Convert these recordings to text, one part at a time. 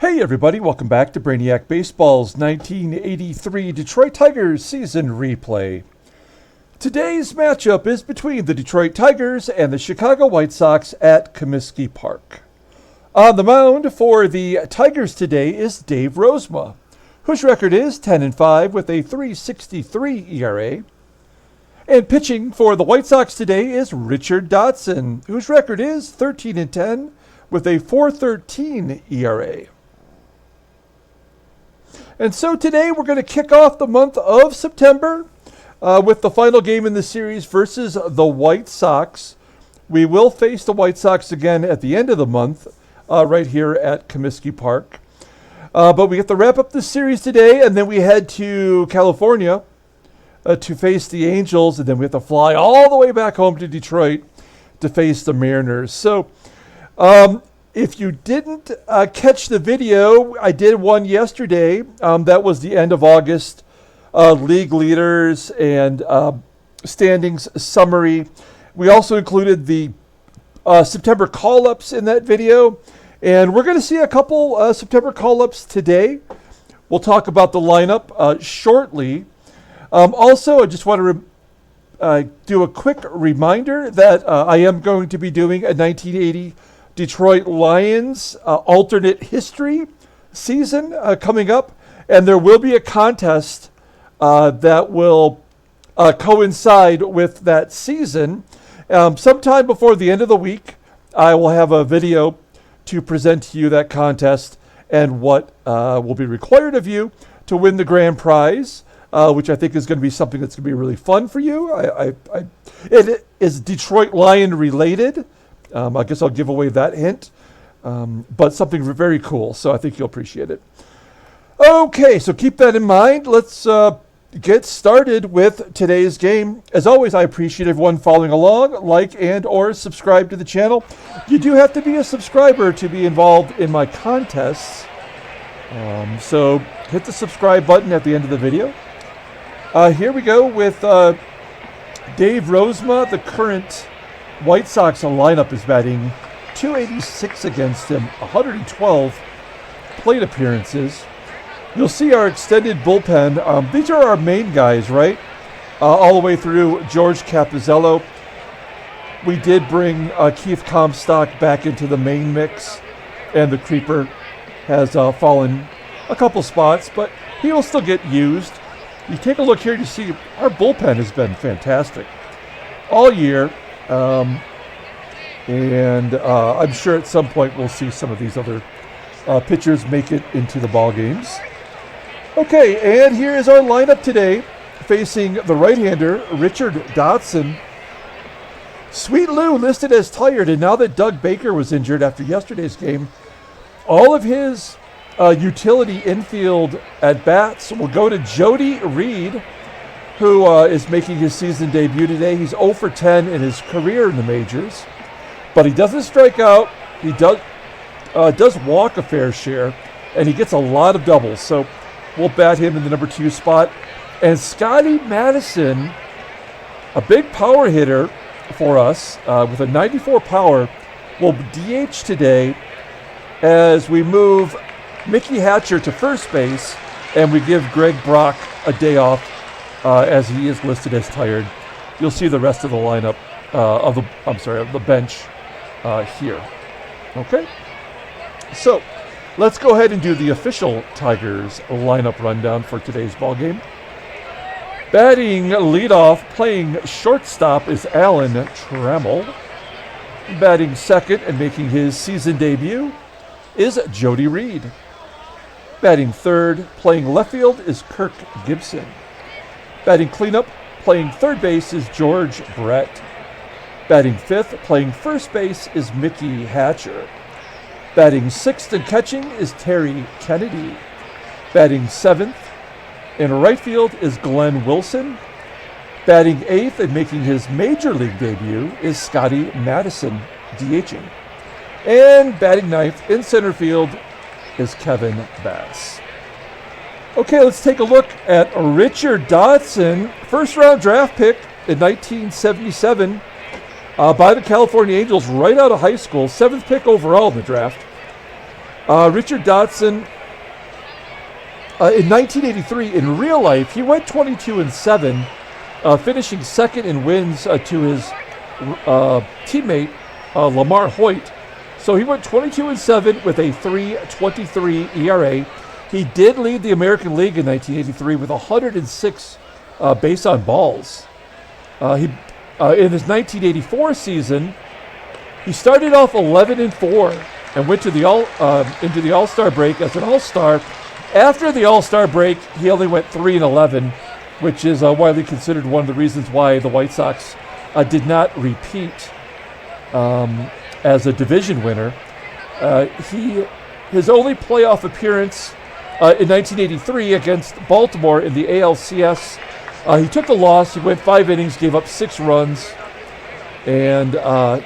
Hey everybody, welcome back to Brainiac Baseball's 1983 Detroit Tigers season replay. Today's matchup is between the Detroit Tigers and the Chicago White Sox at Comiskey Park. On the mound for the Tigers today is Dave Rozema, whose record is 10-5 with a 3.63 ERA. And pitching for the White Sox today is Richard Dotson, whose record is 13-10 with a 4.13 ERA. And so today we're going to kick off the month of September with the final game in the series versus the White Sox. We will face the White Sox again at the end of the month right here at Comiskey Park. But we get to wrap up the series today, and then we head to California to face the Angels, and then we have to fly all the way back home to Detroit to face the Mariners. So if you didn't catch the video, I did one yesterday. That was the end of August league leaders and standings summary. We also included the September call-ups in that video. And we're going to see a couple September call-ups today. We'll talk about the lineup shortly. Also, I just want to do a quick reminder that I am going to be doing a 1980 Detroit Lions alternate history season coming up, and there will be a contest that will coincide with that season. Sometime before the end of the week, I will have a video to present to you that contest and what will be required of you to win the grand prize, which I think is going to be something that's going to be really fun for you. It is Detroit Lion related. I guess I'll give away that hint, but something very cool, so I think you'll appreciate it. Okay, so keep that in mind. Let's get started with today's game. As always, I appreciate everyone following along, like and or subscribe to the channel. You do have to be a subscriber to be involved in my contests, so hit the subscribe button at the end of the video. Here we go with Dave Rozema, the current White Sox lineup is batting .286 against him, 112 plate appearances. You'll see our extended bullpen. These are our main guys, right? All the way through George Capizzello. We did bring Keith Comstock back into the main mix, and the creeper has fallen a couple spots, but he will still get used. You take a look here, you see our bullpen has been fantastic all year. And I'm sure at some point we'll see some of these other pitchers make it into the ball games. Okay, and here is our lineup today, facing the right-hander, Richard Dodson. Sweet Lou listed as tired, and now that Doug Baker was injured after yesterday's game, all of his utility infield at-bats will go to Jodie Reed, who is making his season debut today. He's 0 for 10 in his career in the majors, but he doesn't strike out. He does walk a fair share, and he gets a lot of doubles, so we'll bat him in the number 2 spot. And Scotti Madison, a big power hitter for us with a 94 power, will DH today as we move Mickey Hatcher to first base, and we give Greg Brock a day off as he is listed as tired. You'll see the rest of the lineup of the bench here. Okay, so let's go ahead and do the official Tigers lineup rundown for today's ball game. Batting leadoff, playing shortstop, is Alan Trammell. Batting second and making his season debut is Jodie Reed. Batting third, playing left field, is Kirk Gibson. Batting cleanup, playing third base, is George Brett. Batting fifth, playing first base, is Mickey Hatcher. Batting sixth and catching is Terry Kennedy. Batting seventh in right field is Glenn Wilson. Batting eighth and making his major league debut is Scotti Madison, DHing. And batting ninth in center field is Kevin Bass. Okay, let's take a look at Richard Dotson, first-round draft pick in 1977 by the California Angels right out of high school, 7th pick overall in the draft. Richard Dotson, in 1983, in real life, he went 22-7, finishing second in wins to his teammate, Lamar Hoyt. So he went 22-7 with a 3.23 ERA. He did lead the American League in 1983 with 106 base on balls. In his 1984 season, he started off 11-4 and went to into the All-Star break as an All-Star. After the All-Star break, he only went 3-11, which is widely considered one of the reasons why the White Sox did not repeat as a division winner. His only playoff appearance in 1983 against Baltimore in the ALCS, he took the loss. He went 5 innings, gave up 6 runs, and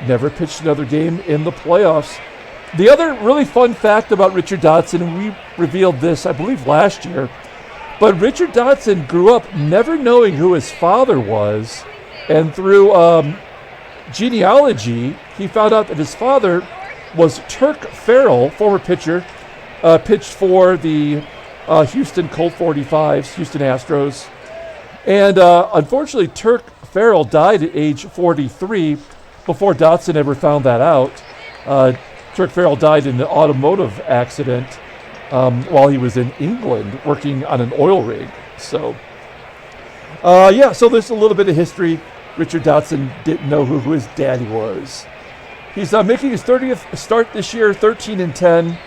never pitched another game in the playoffs. The other really fun fact about Richard Dotson, and we revealed this, I believe, last year, but Richard Dotson grew up never knowing who his father was, and through genealogy, he found out that his father was Turk Farrell, former pitcher, pitched for the Houston Colt 45s, Houston Astros. And unfortunately, Turk Farrell died at age 43 before Dotson ever found that out. Turk Farrell died in an automotive accident while he was in England working on an oil rig. So, so there's a little bit of history. Richard Dotson didn't know who his daddy was. He's making his 30th start this year, 13-10,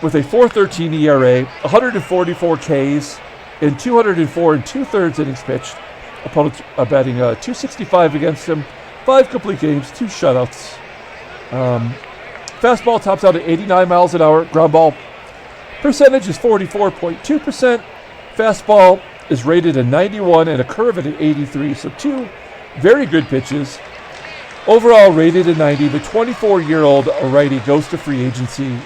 with a 4.13 ERA, 144 Ks, in 204 2/3 innings pitched. Opponents batting 265 against him, 5 complete games, 2 shutouts. Fastball tops out at 89 miles an hour. Ground ball percentage is 44.2%. Fastball is rated at 91 and a curve at an 83. So 2 very good pitches. Overall rated at 90. The 24-year-old righty goes to free agency in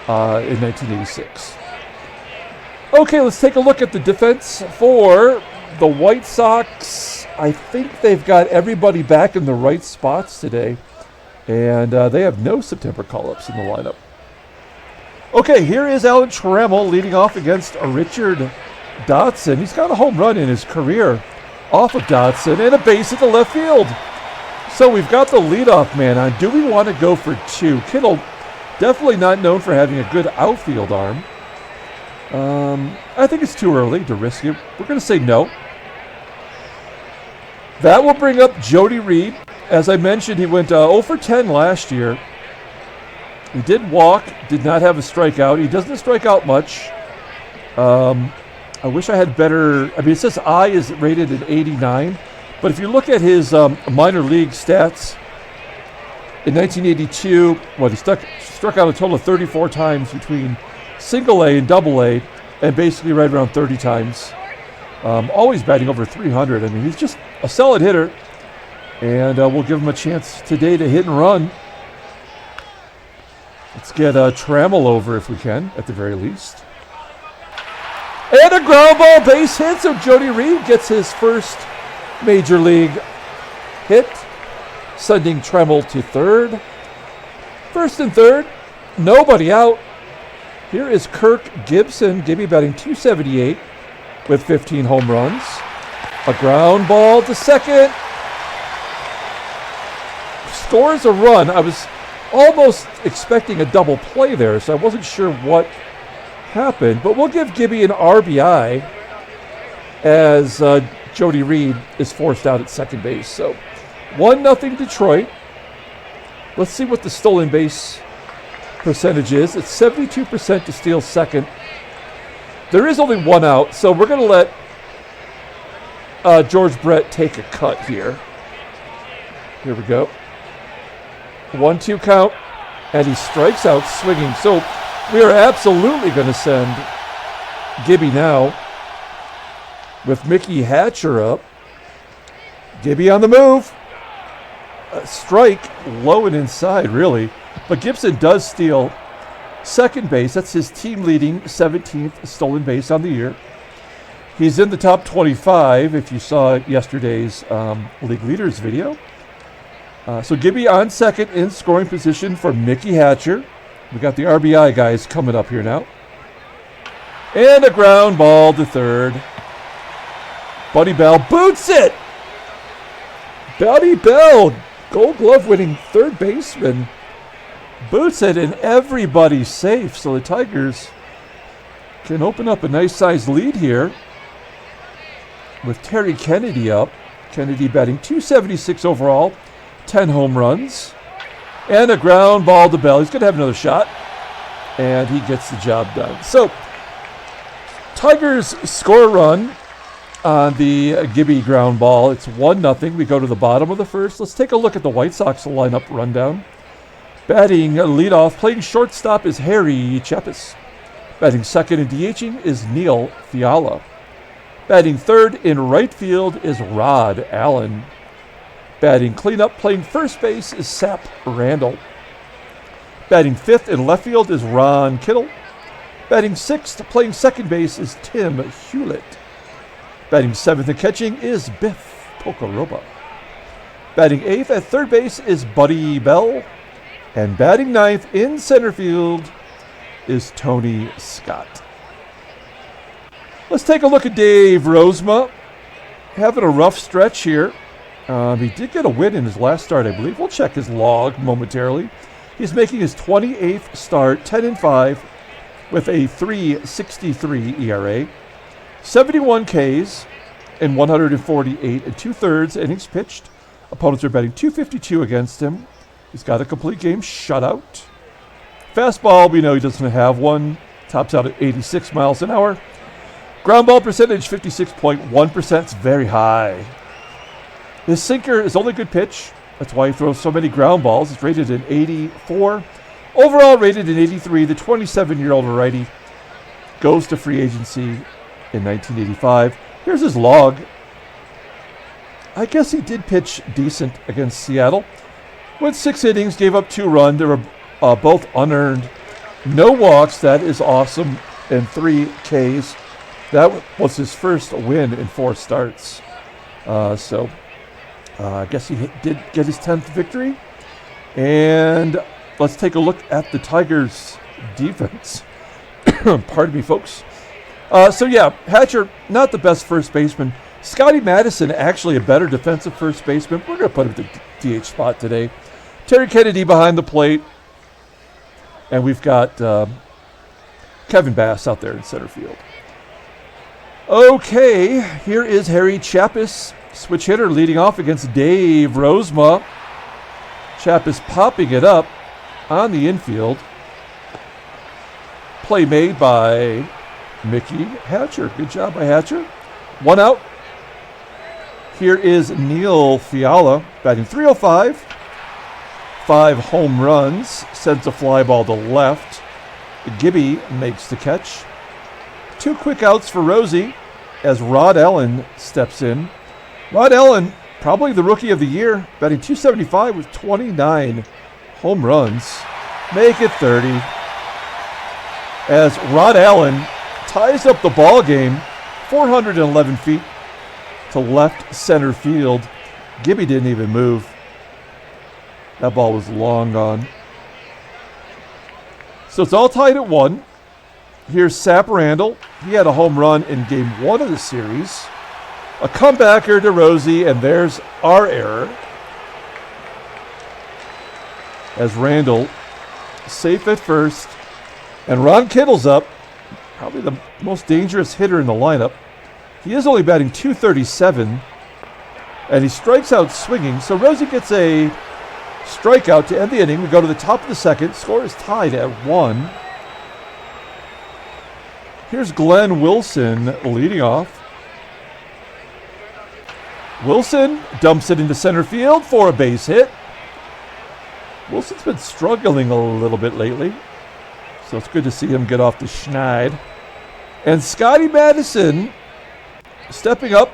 1986. Okay, let's take a look at the defense for the White Sox. I think they've got everybody back in the right spots today. And they have no September call-ups in the lineup. Okay, here is Alan Trammell leading off against Richard Dotson. He's got a home run in his career off of Dodson and a base at the left field. So we've got the leadoff man on. Do we want to go for 2? Kittle, definitely not known for having a good outfield arm. I think it's too early to risk it. We're going to say no. That will bring up Jodie Reed. As I mentioned, he went 0 for 10 last year. He did walk, did not have a strikeout. He doesn't strike out much. I wish I had better. I mean, it says I is rated at 89. But if you look at his minor league stats, in 1982, he struck out a total of 34 times between single A and double A, and basically right around 30 times. Always batting over 300. I mean, he's just a solid hitter. And we'll give him a chance today to hit and run. Let's get Trammell over if we can, at the very least. And a ground ball base hit, so Jodie Reed gets his first major league hit, sending Trammell to third. First and third, nobody out. Here is Kirk Gibson, Gibby batting .278 with 15 home runs. A ground ball to second. Scores a run. I was almost expecting a double play there, so I wasn't sure what happened. But we'll give Gibby an RBI as Jodie Reed is forced out at second base. So 1-0 Detroit. Let's see what the stolen base percentage is. It's 72% to steal second. There is only 1 out, so we're going to let George Brett take a cut here. Here we go. 1-2 count, and he strikes out swinging. So we are absolutely going to send Gibby now with Mickey Hatcher up. Gibby on the move. A strike low and inside, really. But Gibson does steal second base. That's his team-leading 17th stolen base on the year. He's in the top 25 if you saw yesterday's League Leaders video. So Gibby on second in scoring position for Mickey Hatcher. We got the RBI guys coming up here now. And a ground ball to third. Buddy Bell boots it. Buddy Bell, Gold Glove winning third baseman, boots it, and everybody's safe. So the Tigers can open up a nice sized lead here with Terry Kennedy up. Kennedy batting .276 overall, 10 home runs, and a ground ball to Bell. He's going to have another shot, and he gets the job done. So Tigers score a run on the Gibby ground ball. It's 1-0. We go to the bottom of the first. Let's take a look at the White Sox lineup rundown. Batting leadoff, playing shortstop is Harry Chappas. Batting second and DHing is Neil Fiala. Batting third in right field is Rod Allen. Batting cleanup, playing first base is Sap Randall. Batting fifth in left field is Ron Kittle. Batting sixth, playing second base is Tim Hulett. Batting seventh and catching is Biff Pocoroba. Batting eighth at third base is Buddy Bell. And batting ninth in center field is Tony Scott. Let's take a look at Dave Rozema. Having a rough stretch here. He did get a win in his last start, I believe. We'll check his log momentarily. He's making his 28th start, 10-5, with a 3.63 ERA. 71 Ks in 148 2/3 innings pitched. Opponents are batting .252 against him. He's got a complete game shutout. Fastball, we know he doesn't have one. Tops out at 86 miles an hour. Ground ball percentage, 56.1%. It's very high. His sinker is only good pitch. That's why he throws so many ground balls. It's rated an 84. Overall rated an 83. The 27-year-old righty goes to free agency in 1985. Here's his log. I guess he did pitch decent against Seattle. Went 6 innings, gave up 2 runs. They were both unearned. No walks, that is awesome, and 3 Ks. That was his first win in 4 starts. I guess he did get his 10th victory. And let's take a look at the Tigers' defense. Pardon me, folks. Hatcher, not the best first baseman. Scotty Madison, actually a better defensive first baseman. We're going to put him at the DH spot today. Terry Kennedy behind the plate. And we've got Kevin Bass out there in center field. Okay, here is Harry Chappas, switch hitter, leading off against Dave Rozema. Chappas popping it up on the infield. Play made by Mickey Hatcher. Good job by Hatcher. 1 out. Here is Neil Fiala, batting .305. 5 home runs. Sends a fly ball to left. Gibby makes the catch. 2 quick outs for Rosie as Rod Allen steps in. Rod Allen, probably the rookie of the year, batting .275 with 29 home runs. Make it 30. As Rod Allen ties up the ball game, 411 feet to left center field. Gibby didn't even move. That ball was long gone. So it's all tied at 1. Here's Sap Randall. He had a home run in game 1 of the series. A comebacker to Rosie, and there's our error. As Randall safe at first. And Ron Kittle's up. Probably the most dangerous hitter in the lineup. He is only batting .237. And he strikes out swinging. So Rosie gets a strikeout to end the inning. We go to the top of the second. Score is tied at 1. Here's Glenn Wilson leading off. Wilson dumps it into center field for a base hit. Wilson's been struggling a little bit lately, so it's good to see him get off the schneid. And Scotty Madison stepping up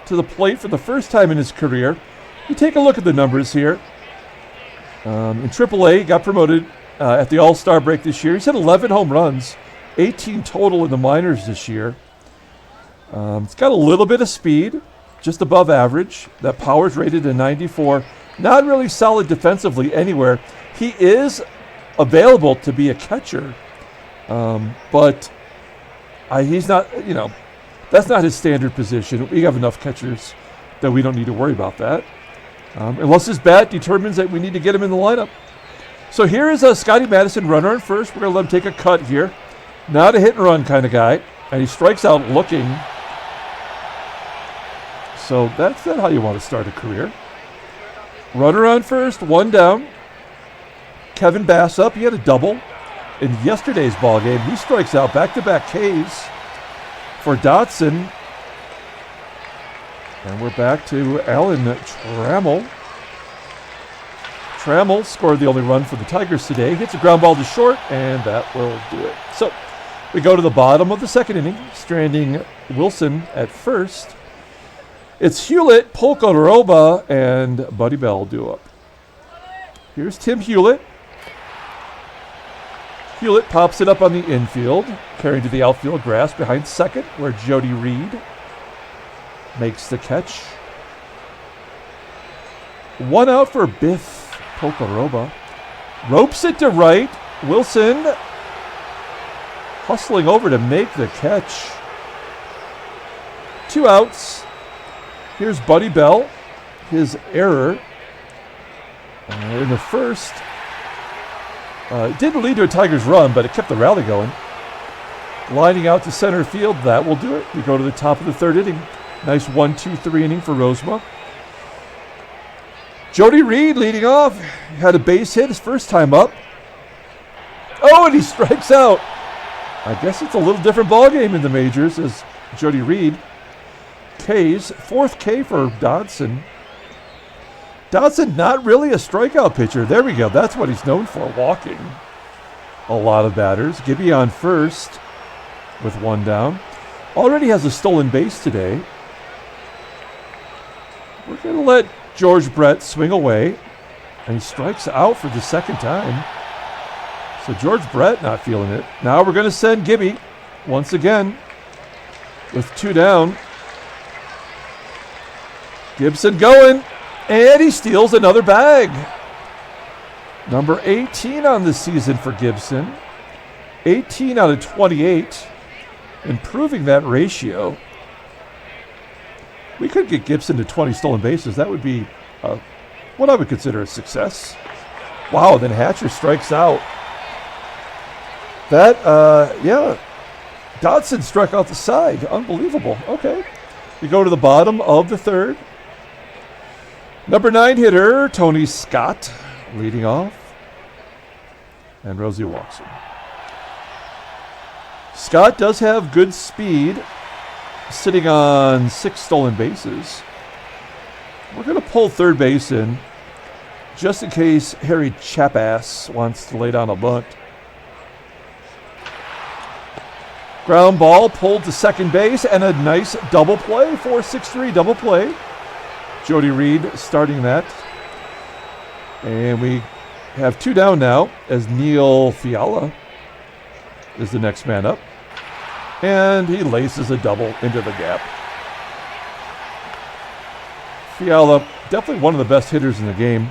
to the plate for the first time in his career. You take a look at the numbers here. In AAA, he got promoted at the All-Star break this year. He's had 11 home runs, 18 total in the minors this year. It's got a little bit of speed, just above average. That power's rated a 94. Not really solid defensively anywhere. He is available to be a catcher. But he's not, that's not his standard position. We have enough catchers that we don't need to worry about that. Unless his bat determines that we need to get him in the lineup. So here is a Scotti Madison runner on first. We're going to let him take a cut here. Not a hit and run kind of guy. And he strikes out looking. So that's not how you want to start a career. Runner on first, one down. Kevin Bass up. He had a double in yesterday's ball game. He strikes out back-to-back Ks for Dotson. And we're back to Alan Trammell. Trammell scored the only run for the Tigers today. Hits a ground ball to short, and that will do it. So we go to the bottom of the second inning, stranding Wilson at first. It's Hulett, Pocoroba, and Buddy Bell due up. Here's Tim Hulett. Hulett pops it up on the infield, carrying to the outfield grass behind second, where Jodie Reed makes the catch. One out for Biff. Pocoroba ropes it to right. Wilson hustling over to make the catch. 2 outs. Here's Buddy Bell. His error in the first didn't lead to a Tigers run, but it kept the rally going. Lining out to center field. That will do it. We go to the top of the third inning. Nice 1-2-3 inning for Rosema. Jodie Reed leading off. Had a base hit his first time up. Oh, and he strikes out. I guess it's a little different ball game in the majors as Jodie Reed Ks. 4th K for Dodson. Dodson not really a strikeout pitcher. There we go. That's what he's known for, walking a lot of batters. Gibby on first with one down. Already has a stolen base today. We're going to let George Brett swing away, and he strikes out for the second time. So George Brett not feeling it. Now we're going to send Gibby once again with 2 down. Gibson going, and he steals another bag. Number 18 on the season for Gibson. 18 out of 28, improving that ratio. We could get Gibson to 20 stolen bases. That would be what I would consider a success. Wow, then Hatcher strikes out. That, Dodson struck out the side. Unbelievable. Okay. We go to the bottom of the third. Number 9 hitter, Tony Scott, leading off. And Rosie walks him. Scott does have good speed, sitting on 6 stolen bases. We're going to pull third base in, just in case Harry Chappas wants to lay down a bunt. Ground ball pulled to second base, and a nice double play, 4-6-3 double play. Jodie Reed starting that. And we have 2 down now as Neil Fiala is the next man up. And he laces a double into the gap. Fiala, definitely one of the best hitters in the game.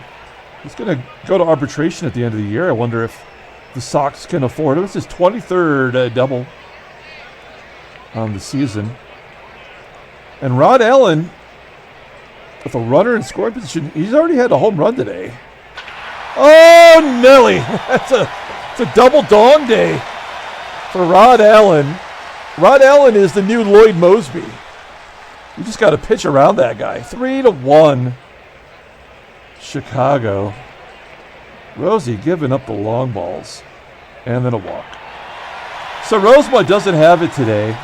He's going to go to arbitration at the end of the year. I wonder if the Sox can afford him. It's his 23rd double on the season. And Rod Allen, with a runner in scoring position, he's already had a home run today. Oh, Nelly! It's a double dong day for Rod Allen. Rod Allen is the new Lloyd Mosby. You just got to pitch around that guy. 3-1. Chicago. Rosie giving up the long balls. And then a walk. So Rosema doesn't have it today.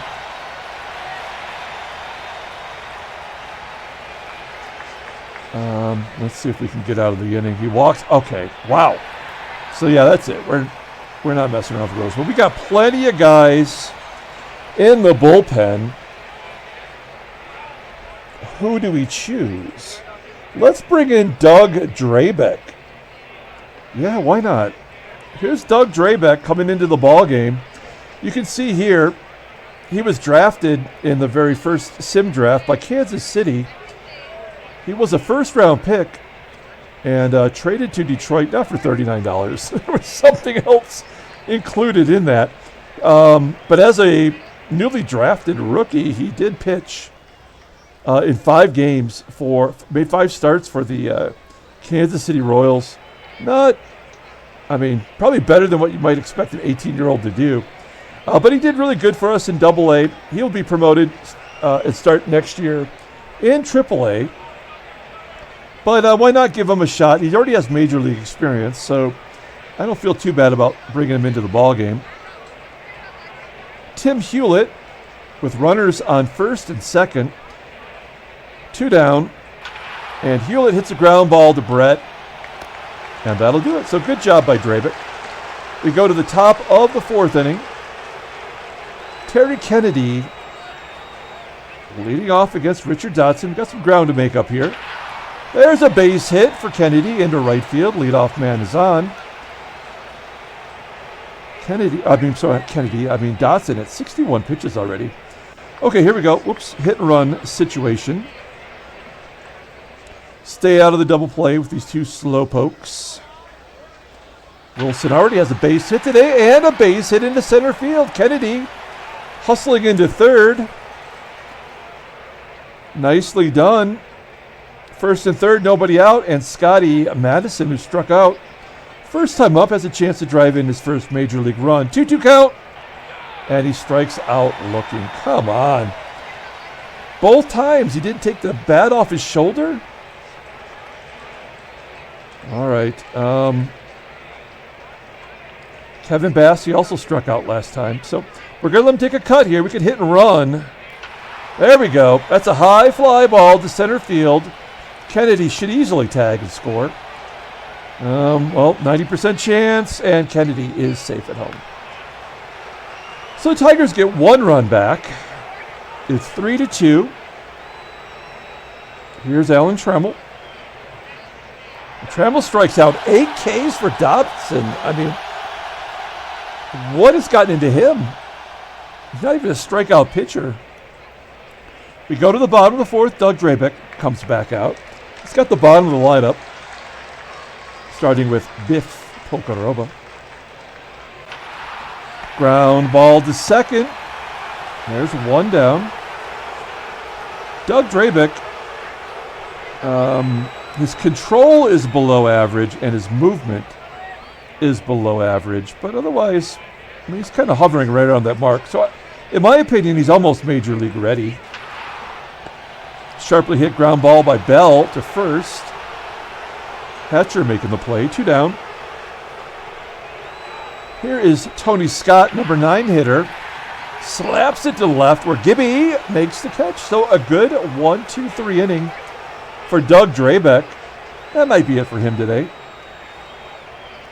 Let's see if we can get out of the inning. He walks. Okay. Wow. So yeah, that's it. We're not messing around with Rosema. We got plenty of guys in the bullpen. Who do we choose? Let's bring in Doug Drabek. Yeah, why not? Here's Doug Drabek coming into the ball game. You can see here, he was drafted in the very first sim draft by Kansas City. He was a first-round pick, and traded to Detroit, not for $39. There was something else included in that. But as a newly drafted rookie, he did pitch in 5 games made 5 starts for the Kansas City Royals. Probably better than what you might expect an 18-year-old to do. But he did really good for us in Double-A. He'll be promoted and start next year in Triple-A. But why not give him a shot? He already has major league experience, so I don't feel too bad about bringing him into the ballgame. Tim Hulett with runners on first and second. 2 down. And Hulett hits a ground ball to Brett. And that'll do it. So good job by Drabek. We go to the top of the 4th inning. Terry Kennedy leading off against Richard Dotson. Got some ground to make up here. There's a base hit for Kennedy into right field. Leadoff man is on. Dotson at 61 pitches already. Okay, here we go. Whoops, hit and run situation. Stay out of the double play with these 2 slow pokes. Wilson already has a base hit today and a base hit into center field. Kennedy hustling into third. Nicely done. First and third, nobody out, and Scotti Madison, who struck out first time up, has a chance to drive in his first major league run. 2-2 count, and he strikes out looking. Come on. Both times he didn't take the bat off his shoulder. All right. Kevin Bass, he also struck out last time. So we're going to let him take a cut here. We can hit and run. There we go. That's a high fly ball to center field. Kennedy should easily tag and score. 90% chance, and Kennedy is safe at home. So the Tigers get 1 run back. It's 3-2. Here's Alan Trammell. Trammell strikes out 8 Ks for Dodson. What has gotten into him? He's not even a strikeout pitcher. We go to the bottom of the 4th. Doug Drabek comes back out. He's got the bottom of the lineup, starting with Biff Pocoroba. Ground ball to second. There's 1 down. Doug Drabek, his control is below average and his movement is below average, but otherwise, he's kind of hovering right around that mark. So, in my opinion, he's almost major league ready. Sharply hit ground ball by Bell to first. Hatcher making the play. 2 down. Here is Tony Scott, number 9 hitter. Slaps it to left where Gibby makes the catch. So a good 1-2-3 inning for Doug Drabek. That might be it for him today.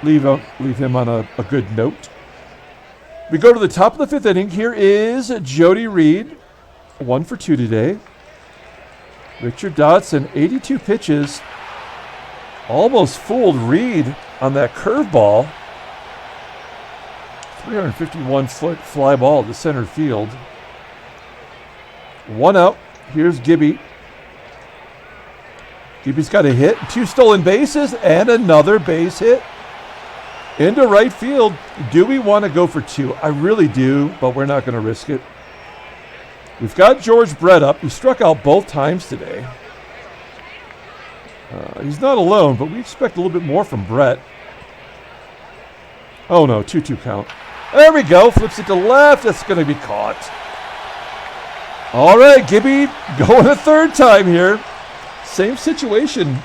Leave him on a good note. We go to the top of the 5th inning. Here is Jodie Reed. 1 for 2 today. Richard Dodson, 82 pitches. Almost fooled Reed on that curveball. 351-foot fly ball to center field. 1 out. Here's Gibby. Gibby's got a hit, 2 stolen bases, and another base hit into right field. Do we want to go for 2? I really do, but we're not going to risk it. We've got George Brett up. He struck out both times today. He's not alone, but we expect a little bit more from Brett. Oh no, 2-2 count. There we go. Flips it to left. That's going to be caught. All right, Gibby going a 3rd time here. Same situation.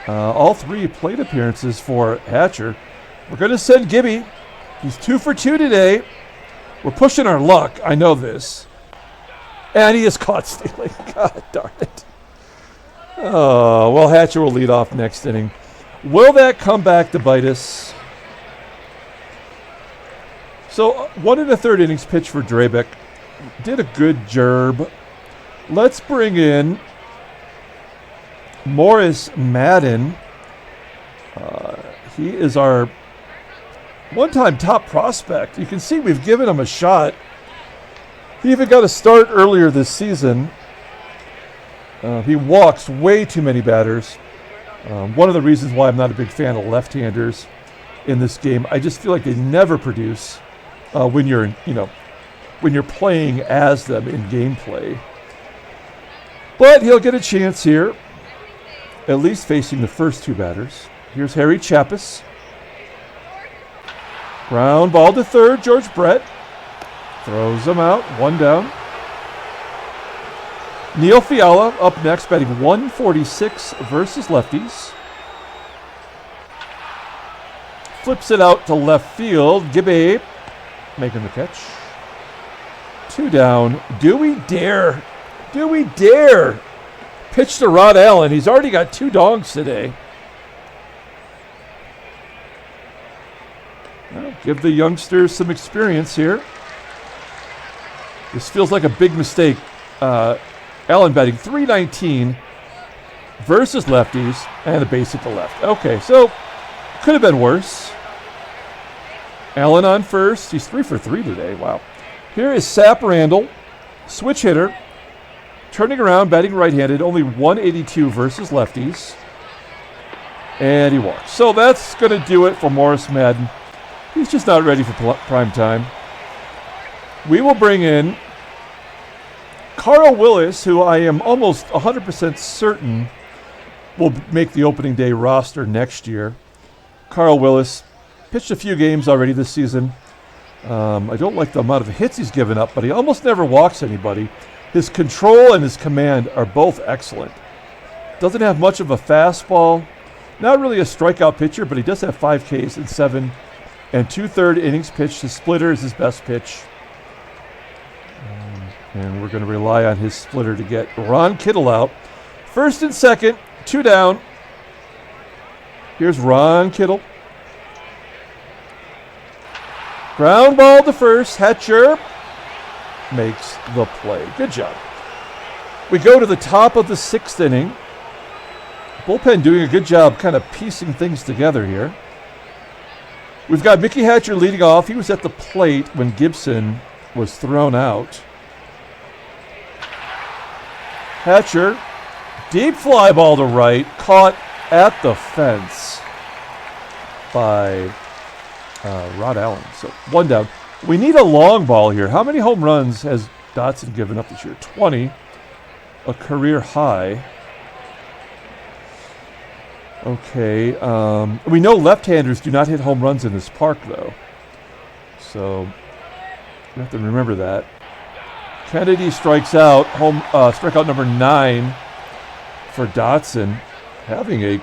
All 3 plate appearances for Hatcher. We're going to send Gibby. He's 2 for 2 today. We're pushing our luck. I know this. And he is caught stealing. God darn it. Oh, well, Hatcher will lead off next inning. Will that come back to bite us? So 1 1/3 innings pitch for Drabek. Did a good job. Let's bring in Morris Madden. He is our one-time top prospect. You can see we've given him a shot. He even got a start earlier this season. He walks way too many batters. One of the reasons why I'm not a big fan of left-handers in this game, I just feel like they never produce when you're playing as them in gameplay. But he'll get a chance here, at least facing the first two batters. Here's Harry Chappas. Ground ball to third. George Brett throws him out. One down. Neil Fiala up next, batting 146 versus lefties. Flips it out to left field. Gibby making the catch. Two down. Do we dare? Do we dare pitch to Rod Allen? He's already got 2 dongs today. Well, give the youngsters some experience here. This feels like a big mistake. Allen batting 319 versus lefties and a base hit to left. Okay, so could have been worse. Allen on first. He's 3 for 3 today. Wow. Here is Sap Randall, switch hitter, turning around, batting right-handed, only 182 versus lefties. And he walks. So that's going to do it for Morris Madden. He's just not ready for prime time. We will bring in Carl Willis, who I am almost 100% certain will make the opening day roster next year. Carl Willis pitched a few games already this season. I don't like the amount of hits he's given up, but he almost never walks anybody. His control and his command are both excellent. Doesn't have much of a fastball. Not really a strikeout pitcher, but he does have 5 Ks in 7 and 2/3 innings pitched. His splitter is his best pitch. And we're going to rely on his splitter to get Ron Kittle out. First and second, 2 down. Here's Ron Kittle. Ground ball to first. Hatcher makes the play. Good job. We go to the top of the 6th inning. Bullpen doing a good job kind of piecing things together here. We've got Mickey Hatcher leading off. He was at the plate when Gibson was thrown out. Hatcher, deep fly ball to right, caught at the fence by Rod Allen. So 1 down. We need a long ball here. How many home runs has Dotson given up this year? 20, a career high. Okay. We know left-handers do not hit home runs in this park, though. So we have to remember that. Kennedy strikes out. Strikeout number 9 for Dotson. Having a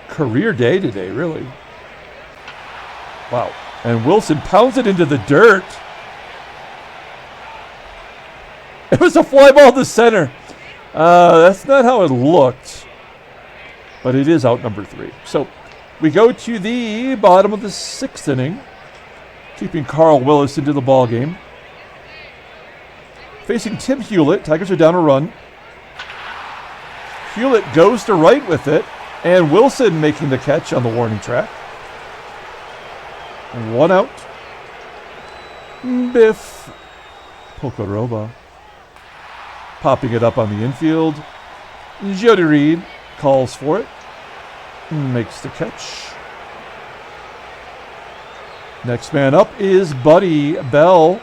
career day today, really. Wow. And Wilson pounds it into the dirt. It was a fly ball to center. That's not how it looked. But it is out number 3. So we go to the bottom of the 6th inning, keeping Carl Willis into the ball game. Facing Tim Hulett, Tigers are down a run. Hulett goes to right with it, and Wilson making the catch on the warning track. 1 out. Biff. Pocoroba. Popping it up on the infield. Jodie Reed calls for it. Makes the catch. Next man up is Buddy Bell.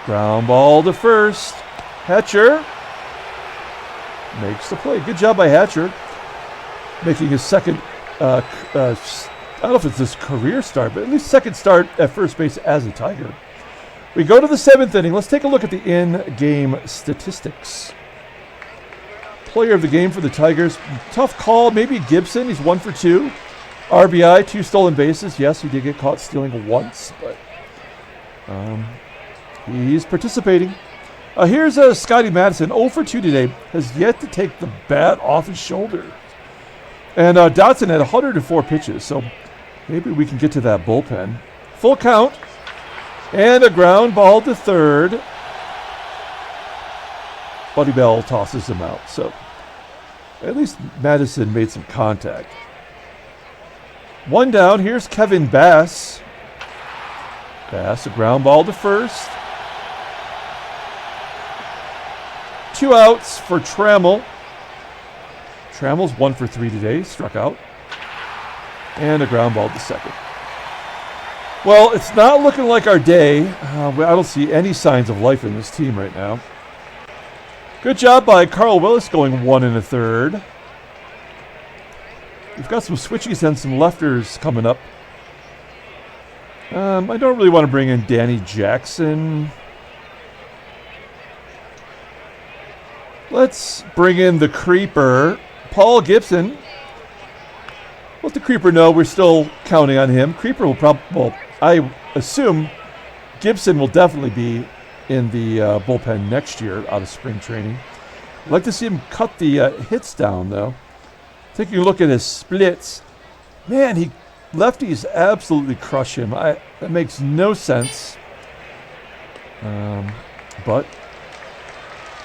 Ground ball to first. Hatcher makes the play. Good job by Hatcher. Making his second, I don't know if it's his career start, but at least second start at first base as a Tiger. We go to the 7th inning. Let's take a look at the in-game statistics. Player of the game for the Tigers. Tough call. Maybe Gibson. He's 1 for 2. RBI, 2 stolen bases. Yes, he did get caught stealing once, but he's participating. Here's Scotti Madison, 0 for 2 today, has yet to take the bat off his shoulder. And Dodson had 104 pitches, so maybe we can get to that bullpen. Full count, and a ground ball to third. Buddy Bell tosses him out, so at least Madison made some contact. 1 down, here's Kevin Bass. Bass, a ground ball to first. 2 outs for Trammell. Trammell's 1 for 3 today, struck out. And a ground ball to second. Well, it's not looking like our day. I don't see any signs of life in this team right now. Good job by Carl Willis going 1 1/3. We've got some switchies and some lefters coming up. I don't really want to bring in Danny Jackson. Let's bring in the creeper, Paul Gibson. Let the creeper know we're still counting on him. Creeper will probably, well, I assume Gibson will definitely be in the bullpen next year out of spring training. I'd like to see him cut the hits down, though. Taking a look at his splits. Man, lefties absolutely crush him. That makes no sense. But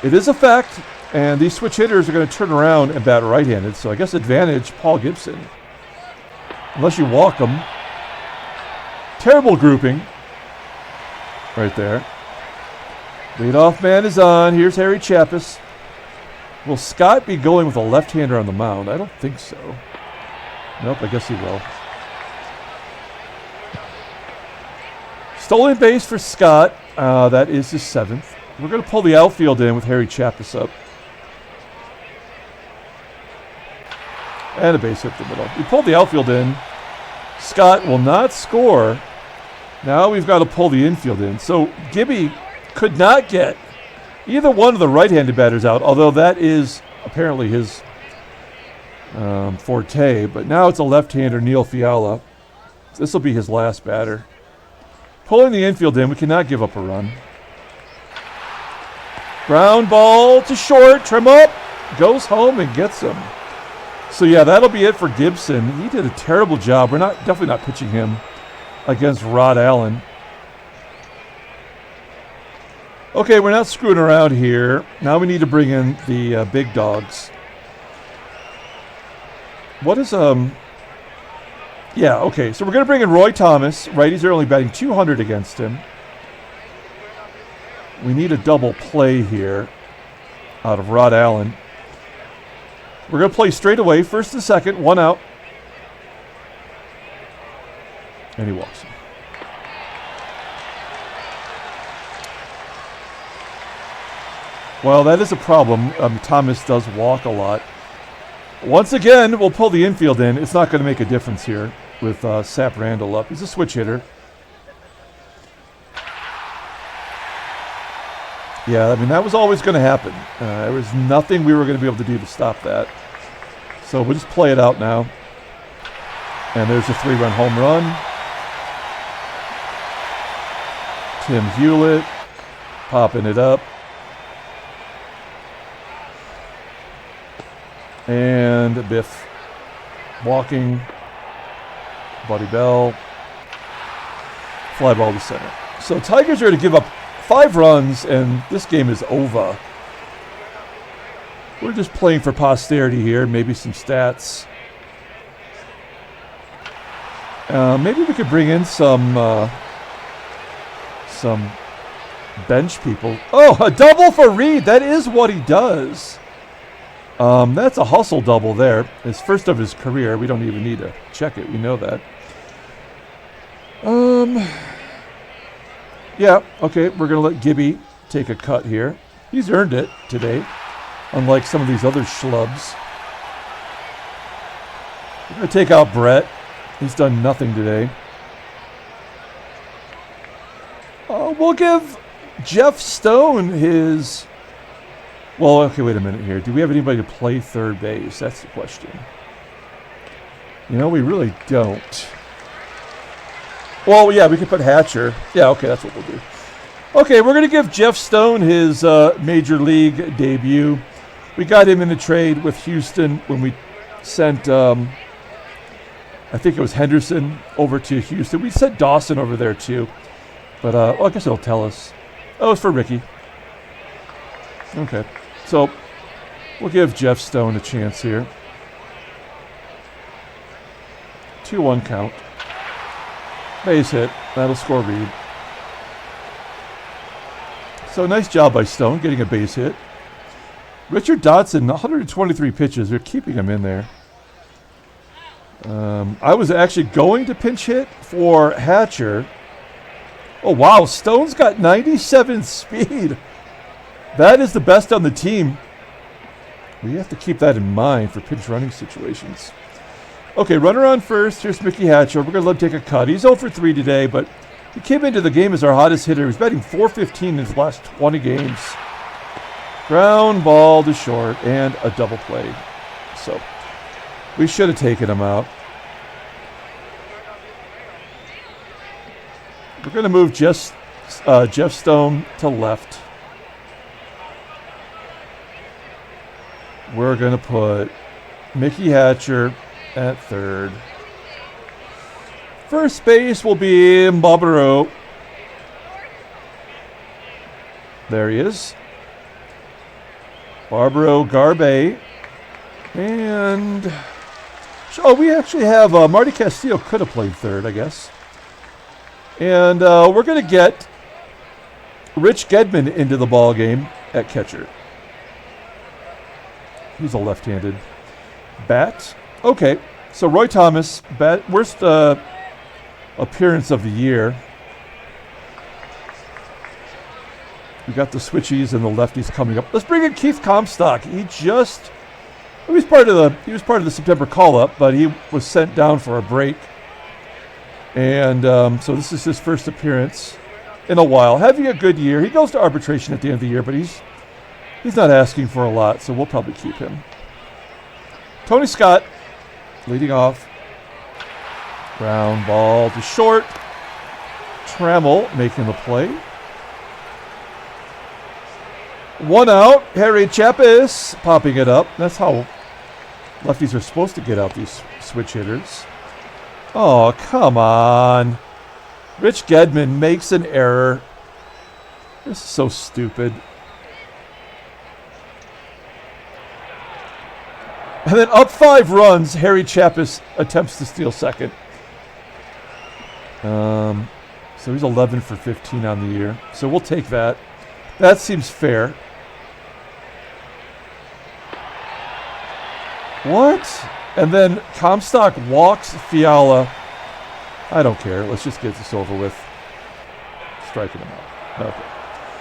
it is a fact, and these switch hitters are going to turn around and bat right-handed, so I guess advantage Paul Gibson. Unless you walk him. Terrible grouping. Right there. Leadoff man is on. Here's Harry Chappas. Will Scott be going with a left-hander on the mound? I don't think so. Nope, I guess he will. Stolen base for Scott. That is his 7th. We're going to pull the outfield in with Harry Chappas up. And a base hit to the middle. We pulled the outfield in. Scott will not score. Now we've got to pull the infield in. So Gibby could not get either one of the right-handed batters out, although that is apparently his forte. But now it's a left-hander, Neil Fiala. This will be his last batter. Pulling the infield in, we cannot give up a run. Ground ball to short. Trammell goes home and gets him. So yeah, that'll be it for Gibson. He did a terrible job. We're definitely not pitching him against Rod Allen. Okay, we're not screwing around here. Now we need to bring in the big dogs. What is Yeah, okay. So we're going to bring in Roy Thomas. Righties are only batting .200 against him. We need a double play here out of Rod Allen. We're going to play straight away, first and second, 1 out. And he walks him. Well, that is a problem. Thomas does walk a lot. Once again, we'll pull the infield in. It's not going to make a difference here with Sap Randall up. He's a switch hitter. Yeah, I mean, that was always going to happen. There was nothing we were going to be able to do to stop that. So we'll just play it out now. And there's a 3-run home run. Tim Hulett popping it up. And Biff walking. Buddy Bell. Fly ball to center. So Tigers are to give up 5 runs, and this game is over. We're just playing for posterity here, maybe some stats. Maybe we could bring in some bench people. Oh, a double for Reed. That is what he does. That's a hustle double there. It's first of his career. We don't even need to check it. We know that. Yeah, okay, we're going to let Gibby take a cut here. He's earned it today, unlike some of these other schlubs. We're going to take out Brett. He's done nothing today. We'll give Jeff Stone his... Well, okay, wait a minute here. Do we have anybody to play third base? That's the question. You know, we really don't. Well, yeah, we could put Hatcher. Yeah, okay, that's what we'll do. Okay, we're going to give Jeff Stone his Major League debut. We got him in a trade with Houston when we sent, I think it was Henderson over to Houston. We sent Dotson over there too. But, well, I guess it'll tell us. Oh, it's for Ricky. Okay, so we'll give Jeff Stone a chance here. 2-1 count. Base hit. That'll score Reed. So nice job by Stone getting a base hit. Richard Dotson, 123 pitches. They're keeping him in there. I was actually going to pinch hit for Hatcher. Oh, wow. Stone's got 97 speed. That is the best on the team. We have to keep that in mind for pinch running situations. Okay, runner on first. Here's Mickey Hatcher. We're going to let him take a cut. He's 0 for 3 today, but he came into the game as our hottest hitter. He's batting .415 in his last 20 games. Ground ball to short and a double play. So we should have taken him out. We're going to move Jeff Stone to left. We're going to put Mickey Hatcher at third. First base will be Barbaro. There he is. Barbaro Garbe. And we actually have Marty Castillo could have played third, I guess. And we're going to get Rich Gedman into the ball game at catcher. He's a left-handed bat. Okay, so Roy Thomas, worst appearance of the year. We got the switchies and the lefties coming up. Let's bring in Keith Comstock. He was part of the September call-up, but he was sent down for a break. And so this is his first appearance in a while. Having a good year. He goes to arbitration at the end of the year, but he's not asking for a lot, so we'll probably keep him. Tony Scott leading off. Ground ball to short. Trammell making the play. 1 out. Harry Chappas popping it up. That's how lefties are supposed to get out these switch hitters. Oh, come on. Rich Gedman makes an error. This is so stupid. And then up 5 runs, Harry Chappas attempts to steal second. So he's 11 for 15 on the year. So we'll take that. That seems fair. What? And then Comstock walks Fiala. I don't care. Let's just get this over with. Striking him out. Okay.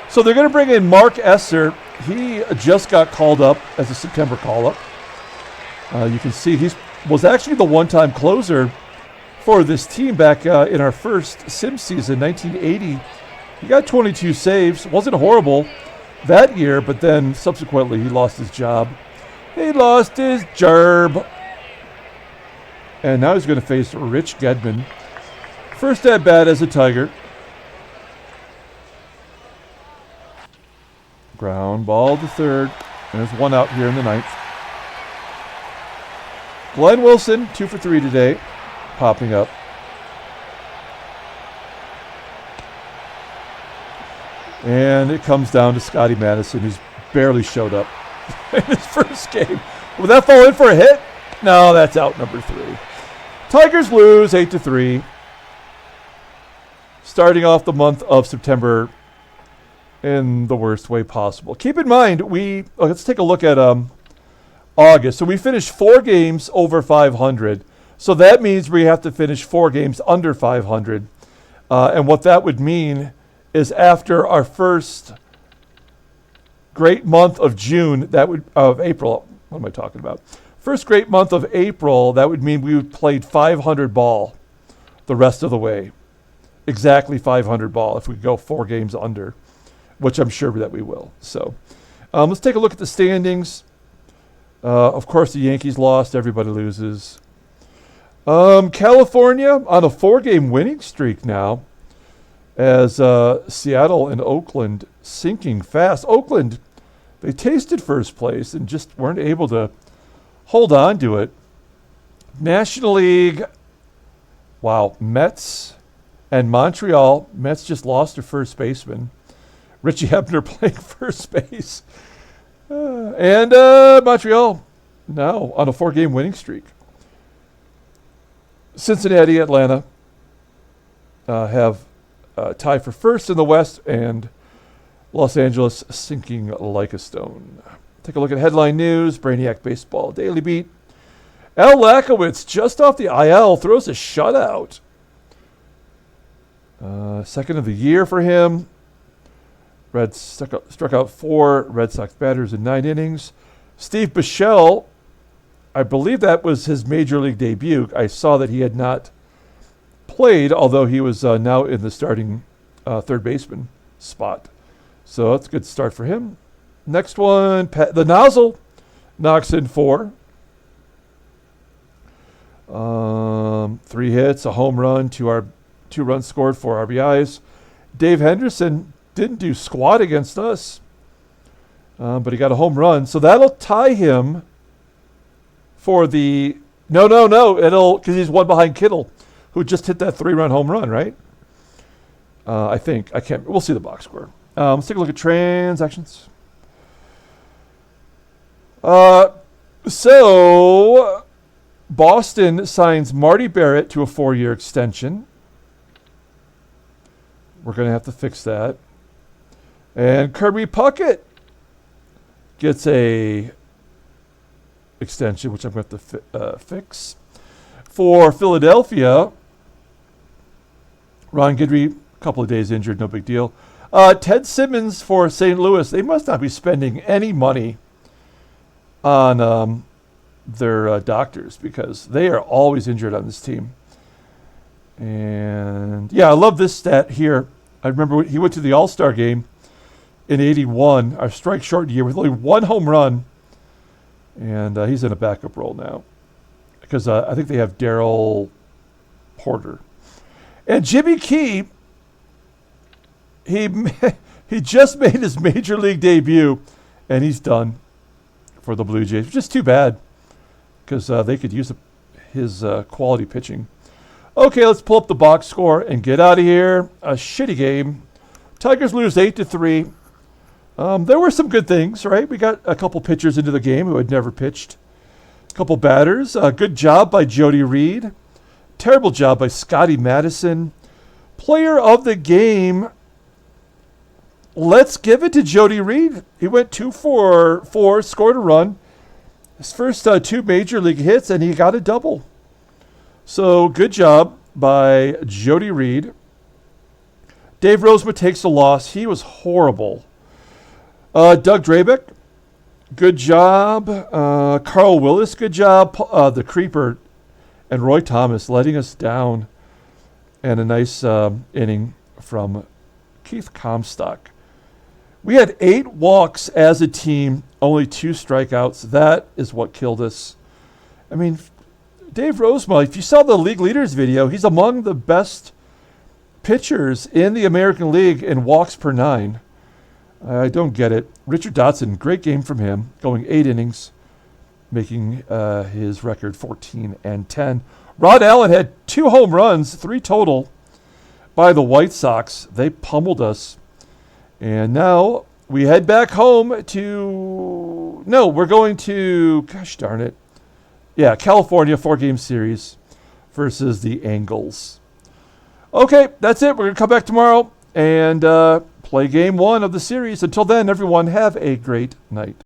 So they're going to bring in Mark Esser. He just got called up as a September call-up. You can see he was actually the one-time closer for this team back in our first sim season, 1980. He got 22 saves. Wasn't horrible that year, but then subsequently he lost his job. He lost his job. And now he's going to face Rich Gedman. First at bat as a Tiger. Ground ball to third. And there's 1 out here in the 9th. Glenn Wilson, 2 for 3 today, popping up. And it comes down to Scotty Madison, who's barely showed up in his first game. Will that fall in for a hit? No, that's out number 3. Tigers lose 8-3. Starting off the month of September in the worst way possible. Keep in mind, let's take a look at August. So we finished 4 games over 500. So that means we have to finish 4 games under 500. And what that would mean is after our first great month of April. What am I talking about? First great month of April, that would mean we would played 500 ball the rest of the way. Exactly 500 ball if we go 4 games under, which I'm sure that we will. So let's take a look at the standings. Of course, the Yankees lost. Everybody loses. California on a 4-game winning streak now as Seattle and Oakland sinking fast. Oakland, they tasted first place and just weren't able to hold on to it. National League, wow, Mets and Montreal. Mets just lost their first baseman. Richie Hebner playing first base. And Montreal now on a 4-game winning streak. Cincinnati, Atlanta have tie for first in the West, and Los Angeles sinking like a stone. Take a look at headline news. Brainiac Baseball Daily Beat. Al Lakowitz, just off the IL, throws a shutout. Second of the year for him. Reds struck out 4 Red Sox batters in 9 innings. Steve Bichelle, I believe that was his major league debut. I saw that he had not played, although he was now in the starting third baseman spot. So that's a good start for him. Next one, the Nozzle knocks in 4. 3 hits, a home run, 2 runs scored, 4 RBIs. Dave Henderson didn't do squat against us, but he got a home run. So that'll tie him for the... No. It'll, because he's one behind Kittle, who just hit that 3-run home run, right? I think. I can't... We'll see the box score. Let's take a look at transactions. So Boston signs Marty Barrett to a 4-year extension. We're going to have to fix that. And Kirby Puckett gets a extension, which I'm going to have to fix. For Philadelphia, Ron Guidry, a couple of days injured, no big deal. Ted Simmons for St. Louis. They must not be spending any money on their doctors, because they are always injured on this team. And yeah, I love this stat here. I remember he went to the All-Star game in 81, our strike short year, with only 1 home run. And he's in a backup role now, because I think they have Darryl Porter. And Jimmy Key, he just made his major league debut, and he's done for the Blue Jays, which is too bad, because they could use his quality pitching. Okay, let's pull up the box score and get out of here. A shitty game. Tigers lose 8-3. There were some good things, right? We got a couple pitchers into the game who had never pitched. A couple batters. Good job by Jodie Reed. Terrible job by Scotti Madison. Player of the game. Let's give it to Jodie Reed. He went 2 for 4, scored a run. His first 2 major league hits, and he got a double. So good job by Jodie Reed. Dave Rozema takes a loss. He was horrible. Doug Drabeck, good job. Carl Willis, good job. The Creeper and Roy Thomas letting us down. And a nice inning from Keith Comstock. We had 8 walks as a team, only 2 strikeouts. That is what killed us. I mean, Dave Rozema, if you saw the league leaders video, he's among the best pitchers in the American League in walks per 9. I don't get it. Richard Dotson, great game from him, going 8 innings, making his record 14-10. Rod Allen had 2 home runs, 3 total, by the White Sox. They pummeled us. And now we head back home to... No, we're going to... Gosh darn it. Yeah, California, 4-game series versus the Angles. Okay, that's it. We're going to come back tomorrow and play game 1 of the series. Until then, everyone, have a great night.